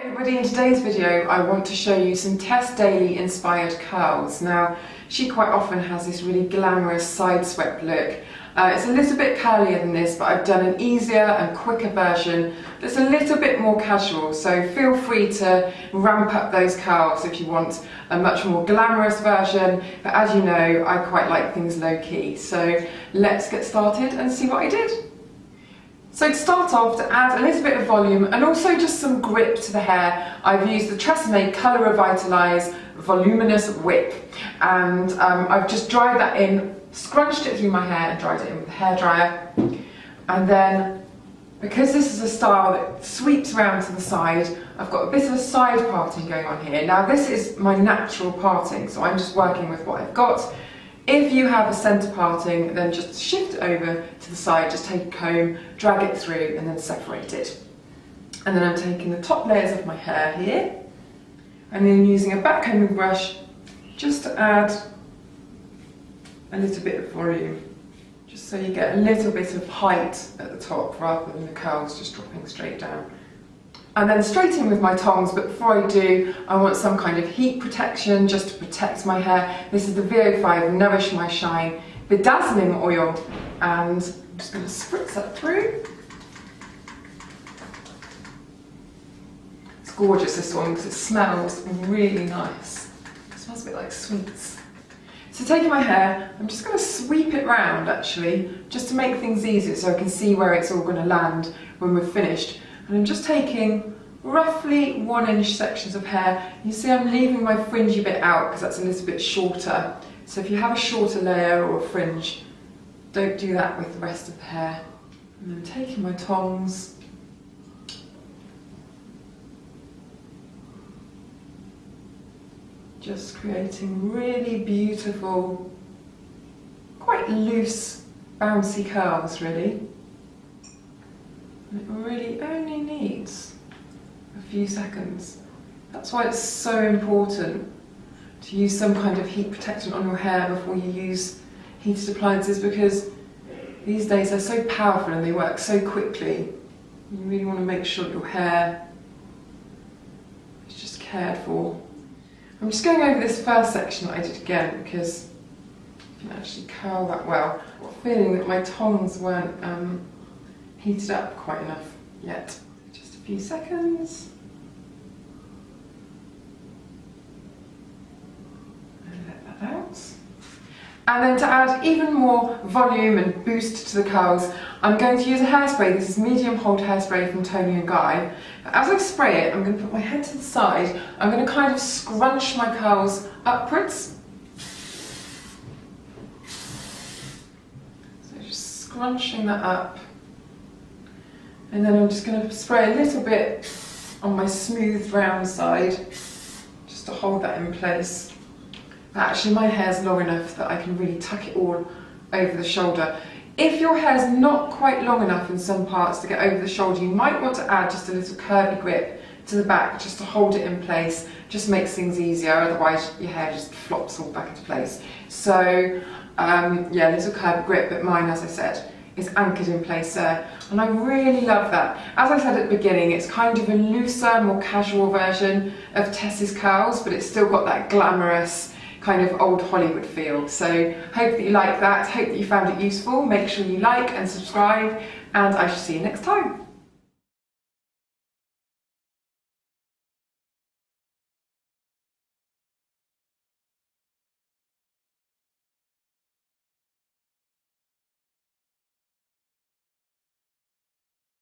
Everybody, in today's video I want to show you some Tess Daly inspired curls. Now, she quite often has this really glamorous side swept look. It's a little bit curlier than this, but I've done an easier and quicker version that's a little bit more casual, so feel free to ramp up those curls if you want a much more glamorous version, but as you know, I quite like things low-key. So let's get started and see what I did. So to start off, to add a little bit of volume and also just some grip to the hair, I've used the TRESemmé Colour Revitalise Voluminous Whip, and I've just dried that in, scrunched it through my hair and dried it in with a hairdryer. And then, because this is a style that sweeps around to the side, I've got a bit of a side parting going on here. Now this is my natural parting, so I'm just working with what I've got. If you have a centre parting, then just shift it over to the side, just take a comb, drag it through and then separate it. And then I'm taking the top layers of my hair here and then using a backcombing brush just to add a little bit of volume, just so you get a little bit of height at the top rather than the curls just dropping straight down. And then straight in with my tongs, but before I do, I want some kind of heat protection just to protect my hair. This is the VO5 Nourish My Shine Bedazzling oil, and I'm just going to spritz that through. It's gorgeous, this one, because it smells really nice. It smells a bit like sweets. So taking my hair, I'm just going to sweep it round actually, just to make things easier so I can see where it's all going to land when we're finished. And I'm just taking roughly 1-inch sections of hair. You see I'm leaving my fringy bit out because that's a little bit shorter. So if you have a shorter layer or a fringe, don't do that with the rest of the hair. And then taking my tongs, just creating really beautiful, quite loose, bouncy curls really. It really only needs a few seconds. That's why it's so important to use some kind of heat protectant on your hair before you use heated appliances, because these days they're so powerful and they work so quickly. You really want to make sure that your hair is just cared for. I'm just going over this first section that I did again because you can actually curl that well. I've got a feeling that my tongs weren't heated up quite enough yet. Just a few seconds. And let that out. And then to add even more volume and boost to the curls, I'm going to use a hairspray. This is medium hold hairspray from Toni and Guy. As I spray it, I'm going to put my head to the side. I'm going to kind of scrunch my curls upwards. So just scrunching that up. And then I'm just going to spray a little bit on my smooth round side, just to hold that in place. But actually my hair's long enough that I can really tuck it all over the shoulder. If your hair's not quite long enough in some parts to get over the shoulder, you might want to add just a little curvy grip to the back just to hold it in place. Just makes things easier, otherwise your hair just flops all back into place. So yeah, a little curvy grip, but mine, as I said, is anchored in place there, and I really love that. As I said at the beginning, it's kind of a looser, more casual version of Tess's curls, but it's still got that glamorous kind of old Hollywood feel. So hope that you like that, hope that you found it useful. Make sure you like and subscribe, and I shall see you next time.